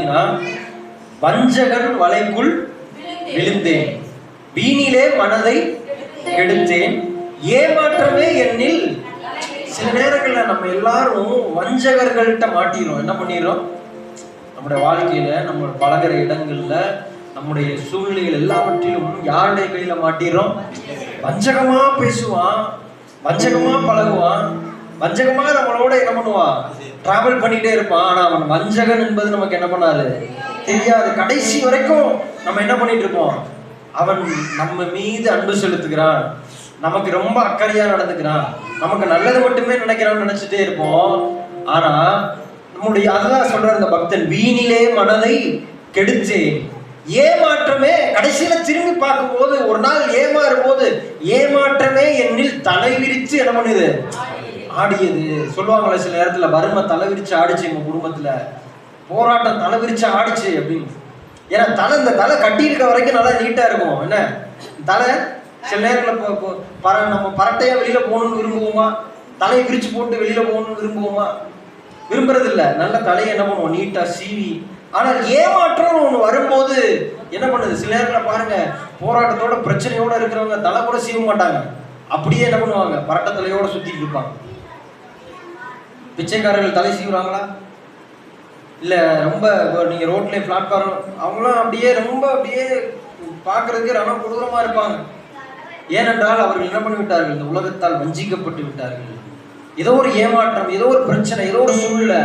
பாத்தீங்கன்னா, வஞ்சகன் வலைக்குள் விழுந்தேன், வீணிலே மனதை கெடுத்தேன், ஏமாற்றமே என்னில். சில நேரங்கள்ல நம்ம எல்லாரும் வஞ்சகர்கள்ட்ட மாட்டிடுறோம். என்ன பண்ணிடுறோம்? நம்முடைய வாழ்க்கையில, நம்ம பழகிற இடங்கள்ல, நம்முடைய சூழ்நிலைகள் எல்லாவற்றிலும் யாருடைய கையில மாட்டிடுறோம்? வஞ்சகமா பேசுவான், வஞ்சகமா பழகுவான், வஞ்சகமா நம்மளோட என்ன பண்ணுவான்? டிராவல் பண்ணிட்டே இருப்பான். ஆனா அவன் வஞ்சகன் என்பது நமக்கு என்ன பண்ணாது? தெரியாது. கடைசி வரைக்கும் நம்ம என்ன பண்ணிட்டு இருப்போம்? அவன் நம்ம மீது அன்பு செலுத்துகிறான், நமக்கு ரொம்ப அக்கறையா நடந்துக்கிறான், நமக்கு நல்லது மட்டுமே நினைக்கிறான்னு நினைச்சிட்டே இருப்போம். ஆனா நம்முடைய அதான் சொல்ற இந்த பக்தன், வீணிலே மனதை கெடுத்தேன், ஏமாற்றமே. கடைசியில திரும்பி பார்க்கும் போது, ஒரு நாள் ஏமாறும் போது, ஏமாற்றமே என்னில் தலை விரிச்சு என்ன பண்ணுது? ஆடியது. சொல்லுவாங்களே சில நேரத்துல, வறுமை தலை விரிச்சு ஆடிச்சு எங்க குடும்பத்துல, போராட்டம் தலை விரிச்சு ஆடிச்சு அப்படின்னு. ஏன்னா இந்த தலை கட்டி இருக்க வரைக்கும் நல்லா நீட்டா இருக்கும். என்ன தலை சில நேரத்தில் நம்ம பரட்டையா வெளியில போகணும்னு விரும்புவோமா? தலையை விரிச்சு போட்டு வெளியில போகணும்னு விரும்புவோமா? விரும்புறது இல்லை. நல்ல தலையை என்ன பண்ணுவோம்? நீட்டா சீவி. ஆனால் ஏமாற்றம் ஒன்று வரும்போது என்ன பண்ணுது? சில நேரத்தில் பாருங்க, போராட்டத்தோட பிரச்சனையோட இருக்கிறவங்க தலை கூட சீவ மாட்டாங்க, அப்படியே என்ன பண்ணுவாங்க? பரட்ட தலையோட சுத்திட்டு இருப்பாங்க. பிச்சைக்காரர்கள் தலை சீவுறாங்களா? இல்லை ரொம்ப நீங்கள் ரோட்லேயே பிளாட்ஃபார்ம், அவங்களாம் அப்படியே ரொம்ப அப்படியே பார்க்கறதுக்கு ரொம்ப கொடூரமாக இருப்பாங்க. ஏனென்றால் அவர்கள் என்ன பண்ணி விட்டார்கள்? இந்த உலகத்தால் வஞ்சிக்கப்பட்டு விட்டார்கள். ஏதோ ஒரு ஏமாற்றம், ஏதோ ஒரு பிரச்சனை, ஏதோ ஒரு சூழ்நிலை,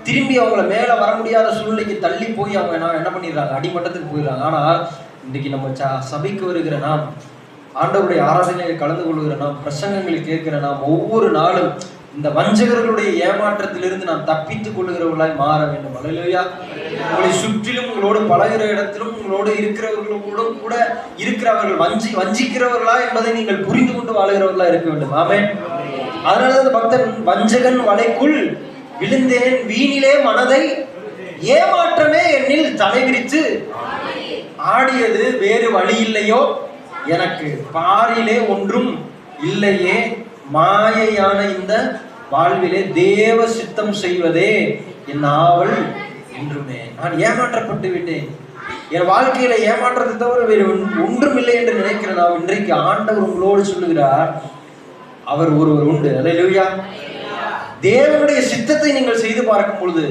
திரும்பி அவங்கள மேலே வர முடியாத சூழ்நிலைக்கு தள்ளி போய் அவங்க என்ன பண்ணிடுறாங்க? அடிமட்டத்துக்கு போயிடுறாங்க. ஆனால் இன்றைக்கி நம்ம சபைக்கு வருகிற நாம், ஆண்டவருடைய ஆராதனையில் கலந்து கொள்கிற நாம், பிரசங்கங்களை கேட்கிற நாம், ஒவ்வொரு நாளும் இந்த வஞ்சகர்களுடைய ஏமாற்றத்திலிருந்து நாம் தப்பித்துக் கொள்ளுகிறவர்களாய் மாற வேண்டும். அல்லேலூயா. உங்களை சுற்றிலும், உங்களோடு பழகிற இடத்திலும், உங்களோடு இருக்கிறவர்களோடும் கூட இருக்கிறவர்கள் வஞ்சிக்கிறவர்களா என்பதை நீங்கள் புரிந்து கொண்டு வாழுகிறவர்களா இருக்க வேண்டும். ஆமென். அதனாலதான் இந்த பக்தன், வஞ்சகன் வலைக்குள் விழுந்தேன், வீணிலே மனதை, ஏமாற்றமே என்னில் தலை விரித்து ஆடியது, வேறு வழி இல்லையோ எனக்கு, பாரிலே ஒன்றும் இல்லையே, மாயையான இந்த வாழ்விலே தேவ சித்தம் செய்வதே என் ஆவல் என்றுமே. நான் ஏமாற்றப்பட்டு விட்டேன், என் வாழ்க்கையில ஏமாற்றத்தை தவிர வேறு ஒன்றும் இல்லை என்று நினைக்கிற நாம், இன்றைக்கு ஆண்டவர் உங்களோடு சொல்லுகிறார், அவர் ஒருவர் உண்டு. அல்லேலூயா. தேவனுடைய சித்தத்தை நீங்கள் செய்து பார்க்கும் பொழுது,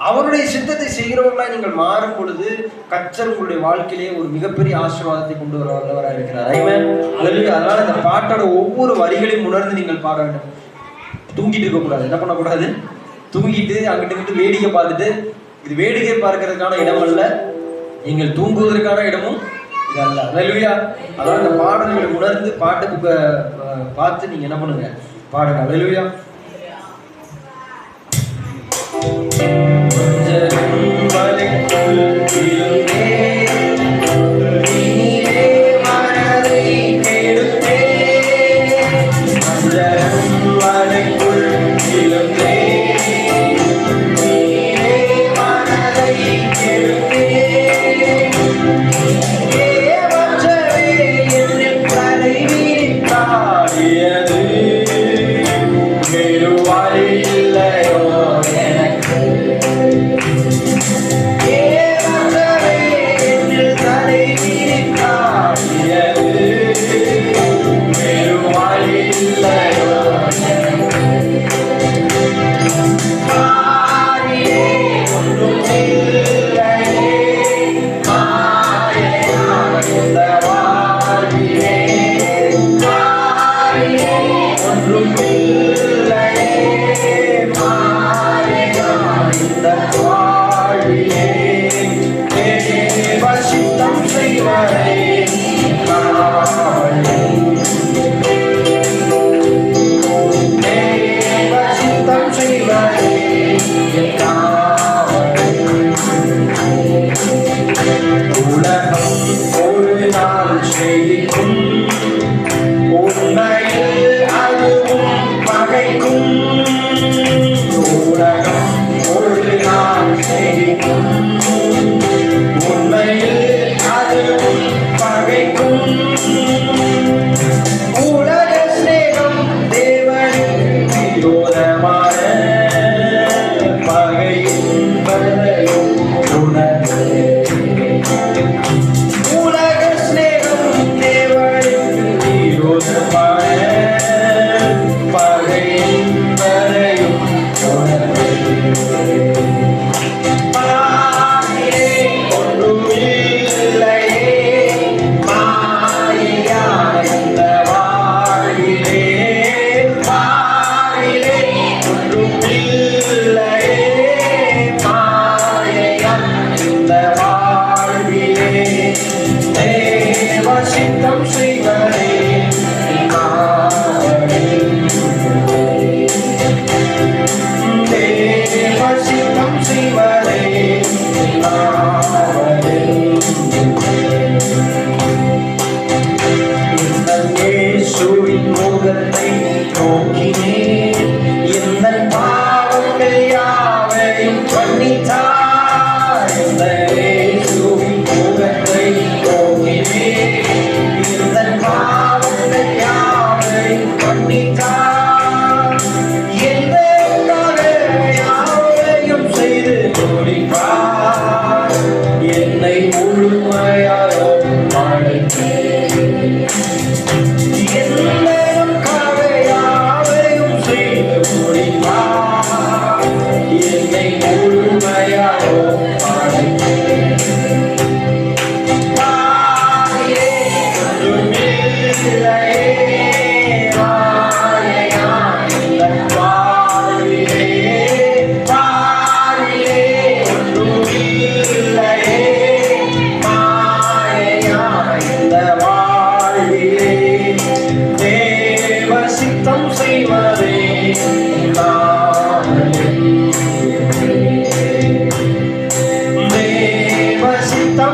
அவருடைய சித்தத்தை செய்கிறவர்களாய் நீங்கள் மாறும் பொழுது, கர்த்தர் உங்களுடைய வாழ்க்கையிலே ஒரு மிகப்பெரிய ஆசீர்வாதத்தை கொண்டு வரவராக இருக்கிறார். ஆமென். அல்லேலூயா. அதனால இந்த பாட்டோட ஒவ்வொரு வரிகளையும் உணர்ந்து நீங்கள் பாட வேண்டும். தூங்கிட்டு இருக்கக்கூடாது. என்ன பண்ணக்கூடாது? தூங்கிட்டு அங்கிட்டு வேடிக்கை பார்த்துட்டு, இது வேடிக்கை பார்க்கறதுக்கான இடம் அல்ல, நீங்கள் தூங்குவதற்கான இடமும் இது அல்ல. அல்லேலூயா. அதான் இந்த பாடல்களை உணர்ந்து பாட்டுக்கு பார்த்து நீங்க என்ன பண்ணுங்க? பாடுங்க. அல்லேலூயா.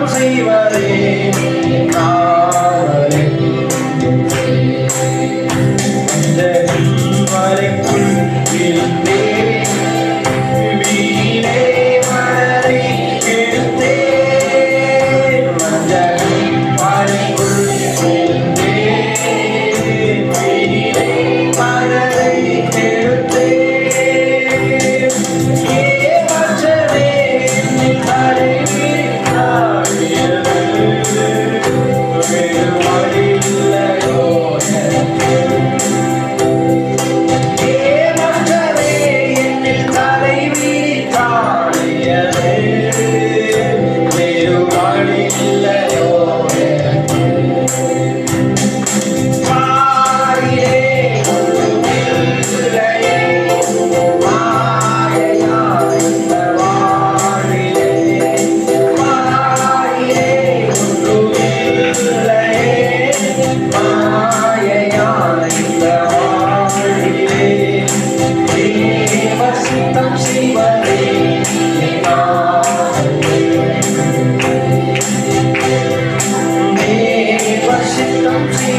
சித்தம் செய்வதே காவலே வரைக்குள் இருந்தே வீணே மலரை எடுத்தே வரைக்குள் இருந்தே வீணே மலரை எடுத்தே Don't